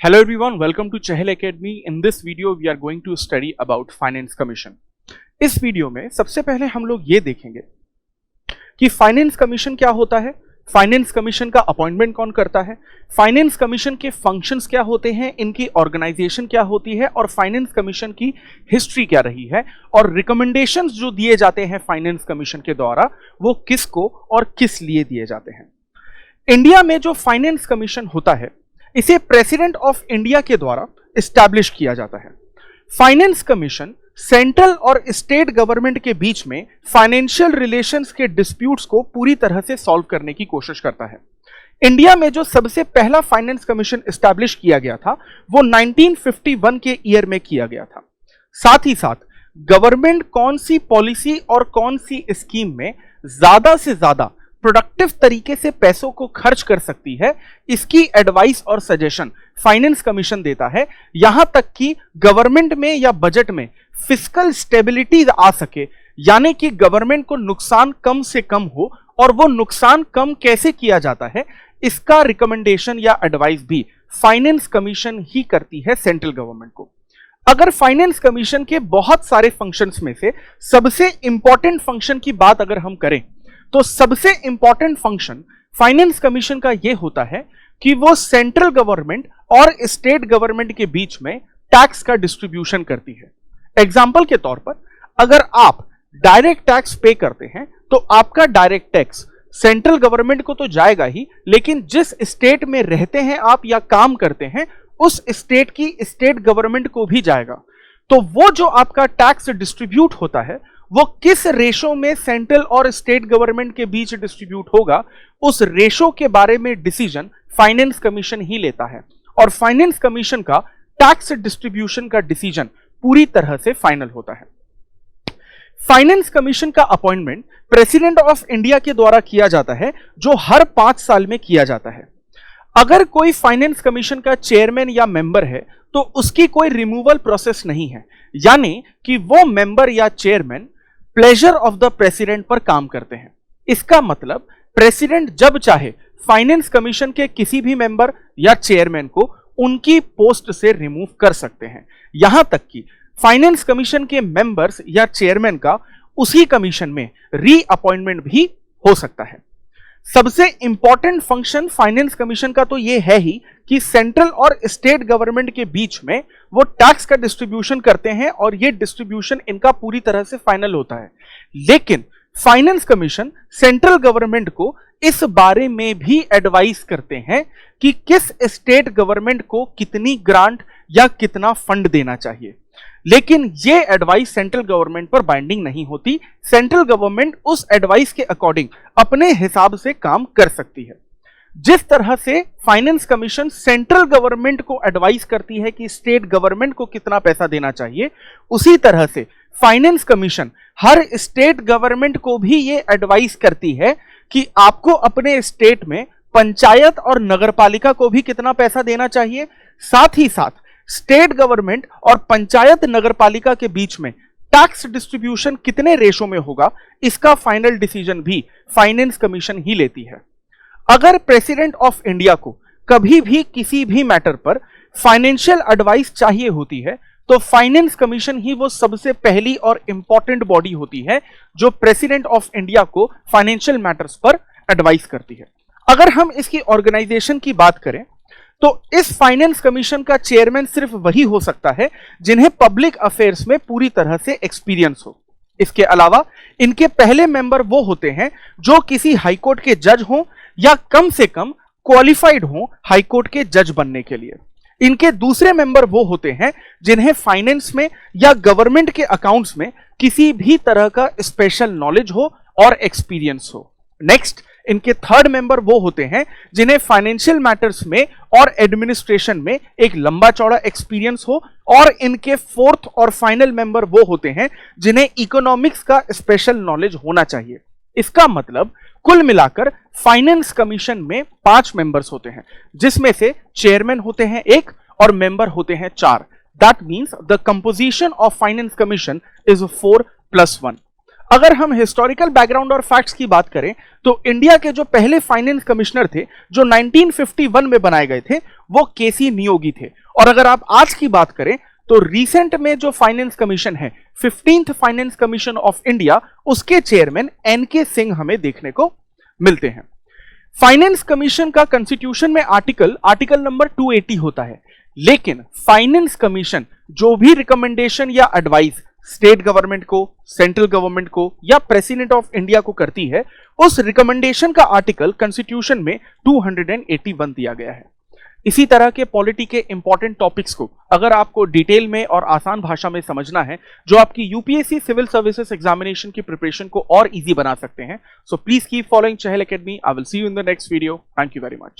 Hello everyone, welcome to Chahal Academy. In this video we are going to study about Finance Commission. इस video में सबसे पहले हम लोग ये देखेंगे कि फाइनेंस कमीशन क्या होता है, फाइनेंस कमीशन का अपॉइंटमेंट कौन करता है, फाइनेंस कमीशन के फंक्शंस क्या होते हैं, इनकी ऑर्गेनाइजेशन क्या होती है और फाइनेंस कमीशन की हिस्ट्री क्या रही है और रिकमेंडेशंस जो दिए जाते हैं फाइनेंस कमीशन के द्वारा वो किसको और किस लिए दिए जाते हैं। इंडिया में जो फाइनेंस कमीशन होता है इसे प्रेसिडेंट ऑफ इंडिया के द्वारा एस्टैब्लिश किया जाता है। फाइनेंस कमीशन सेंट्रल और स्टेट गवर्नमेंट के बीच में फाइनेंशियल रिलेशंस के डिस्प्यूट्स को पूरी तरह से सॉल्व करने की कोशिश करता है। इंडिया में जो सबसे पहला फाइनेंस कमीशन एस्टैब्लिश किया गया था वो 1951 के ईयर में किया गया था। साथ ही साथ गवर्नमेंट कौन सी पॉलिसी और कौन सी स्कीम में ज्यादा से ज्यादा प्रोडक्टिव तरीके से पैसों को खर्च कर सकती है, इसकी एडवाइस और सजेशन फाइनेंस कमीशन देता है। यहां तक कि गवर्नमेंट में या बजट में फिस्कल स्टेबिलिटी आ सके, यानी कि गवर्नमेंट को नुकसान कम से कम हो, और वो नुकसान कम कैसे किया जाता है इसका रिकमेंडेशन या एडवाइस भी फाइनेंस कमीशन ही करती है सेंट्रल गवर्नमेंट को। अगर फाइनेंस कमीशन के बहुत सारे फंक्शंस में से सबसे इंपॉर्टेंट फंक्शन की बात अगर हम करें तो सबसे इंपॉर्टेंट फंक्शन फाइनेंस कमीशन का यह होता है कि वो सेंट्रल गवर्नमेंट और स्टेट गवर्नमेंट के बीच में टैक्स का डिस्ट्रीब्यूशन करती है। एग्जाम्पल के तौर पर अगर आप डायरेक्ट टैक्स पे करते हैं तो आपका डायरेक्ट टैक्स सेंट्रल गवर्नमेंट को तो जाएगा ही, लेकिन जिस स्टेट में रहते हैं आप या काम करते हैं उस स्टेट की स्टेट गवर्नमेंट को भी जाएगा। तो वो जो आपका टैक्स डिस्ट्रीब्यूट होता है वो किस रेशो में सेंट्रल और स्टेट गवर्नमेंट के बीच डिस्ट्रीब्यूट होगा, उस रेशो के बारे में डिसीजन फाइनेंस कमीशन ही लेता है। और फाइनेंस कमीशन का टैक्स डिस्ट्रीब्यूशन का डिसीजन पूरी तरह से फाइनल होता है। फाइनेंस कमीशन का अपॉइंटमेंट प्रेसिडेंट ऑफ इंडिया के द्वारा किया जाता है, जो हर 5 साल में किया जाता है। अगर कोई फाइनेंस कमीशन का चेयरमैन या मेंबर है तो उसकी कोई रिमूवल प्रोसेस नहीं है, यानी कि वो मेंबर या chairman pleasure of the president पर काम करते हैं। इसका मतलब प्रेसिडेंट जब चाहे फाइनेंस कमीशन के किसी भी मेंबर या चेयरमैन को उनकी पोस्ट से रिमूव कर सकते हैं। यहां तक कि फाइनेंस कमीशन के मेंबर्स या चेयरमैन का उसी कमीशन में रीअपॉइंटमेंट भी हो सकता है। सबसे इंपॉर्टेंट फंक्शन फाइनेंस कमीशन का तो यह है ही कि सेंट्रल और स्टेट गवर्नमेंट के बीच में वो टैक्स का डिस्ट्रीब्यूशन करते हैं और ये डिस्ट्रीब्यूशन इनका पूरी तरह से फाइनल होता है। लेकिन फाइनेंस कमीशन सेंट्रल गवर्नमेंट को इस बारे में भी एडवाइस करते हैं कि किस स्टेट गवर्नमेंट को कितनी ग्रांट या कितना फंड देना चाहिए। लेकिन ये एडवाइस सेंट्रल गवर्नमेंट पर बाइंडिंग नहीं होती। सेंट्रल गवर्नमेंट उस एडवाइस के अकॉर्डिंग अपने हिसाब से काम कर सकती है। जिस तरह से फाइनेंस कमीशन सेंट्रल गवर्नमेंट को एडवाइस करती है कि स्टेट गवर्नमेंट को कितना पैसा देना चाहिए, उसी तरह से फाइनेंस कमीशन हर स्टेट गवर्नमेंट को भी ये एडवाइस करती है कि आपको अपने स्टेट में पंचायत और नगरपालिका को भी कितना पैसा देना चाहिए। साथ ही साथ स्टेट गवर्नमेंट और पंचायत नगरपालिका के बीच में टैक्स डिस्ट्रीब्यूशन कितने रेशो में होगा, इसका फाइनल डिसीजन भी फाइनेंस कमीशन ही लेती है। अगर प्रेसिडेंट ऑफ इंडिया को कभी भी किसी भी मैटर पर फाइनेंशियल एडवाइस चाहिए होती है तो फाइनेंस कमीशन ही वो सबसे पहली और इंपॉर्टेंट बॉडी होती है जो प्रेसिडेंट ऑफ इंडिया को फाइनेंशियल मैटर्स पर एडवाइस करती है। अगर हम इसकी ऑर्गेनाइजेशन की बात करें तो इस फाइनेंस कमीशन का चेयरमैन सिर्फ वही हो सकता है जिन्हें पब्लिक अफेयर्स में पूरी तरह से एक्सपीरियंस हो। इसके अलावा इनके पहले मेंबर वो होते हैं जो किसी हाईकोर्ट के जज हों या कम से कम क्वालिफाइड हों हाईकोर्ट के जज बनने के लिए। इनके दूसरे मेंबर वो होते हैं जिन्हें फाइनेंस में या गवर्नमेंट के अकाउंट्स में किसी भी तरह का स्पेशल नॉलेज हो और एक्सपीरियंस हो। नेक्स्ट, इनके थर्ड मेंबर वो होते हैं जिन्हें फाइनेंशियल मैटर्स में और एडमिनिस्ट्रेशन में एक लंबा चौड़ा एक्सपीरियंस हो, और इनके फोर्थ और फाइनल मेंबर वो होते हैं जिन्हें इकोनॉमिक्स का स्पेशल नॉलेज होना चाहिए। इसका मतलब कुल मिलाकर फाइनेंस कमीशन में 5 मेंबर्स होते हैं, जिसमें से चेयरमैन होते हैं 1 और मेंबर होते हैं 4। That means the composition of finance commission is 4+1। अगर हम हिस्टोरिकल बैकग्राउंड और फैक्ट्स की बात करें तो इंडिया के जो पहले फाइनेंस कमिश्नर थे जो 1951 में बनाए गए थे वो केसी नियोगी थे। और अगर आप आज की बात करें तो रिसेंट में जो फाइनेंस कमीशन है 15th finance commission of India, उसके चेयरमैन एनके सिंह हमें देखने को मिलते हैं। फाइनेंस कमीशन का कॉन्स्टिट्यूशन में आर्टिकल नंबर 280 होता है, लेकिन फाइनेंस कमीशन जो भी रिकमेंडेशन या एडवाइस स्टेट गवर्नमेंट को, सेंट्रल गवर्नमेंट को या प्रेसिडेंट ऑफ इंडिया को करती है, उस रिकमेंडेशन का आर्टिकल कॉन्स्टिट्यूशन में 281 दिया गया है। इसी तरह के पॉलिटी के इंपॉर्टेंट टॉपिक्स को अगर आपको डिटेल में और आसान भाषा में समझना है, जो आपकी यूपीएससी सिविल सर्विसेज एग्जामिनेशन की प्रिपरेशन को और इजी बना सकते हैं, so please keep following Chahal academy. I will see you in the next video. Thank you very much.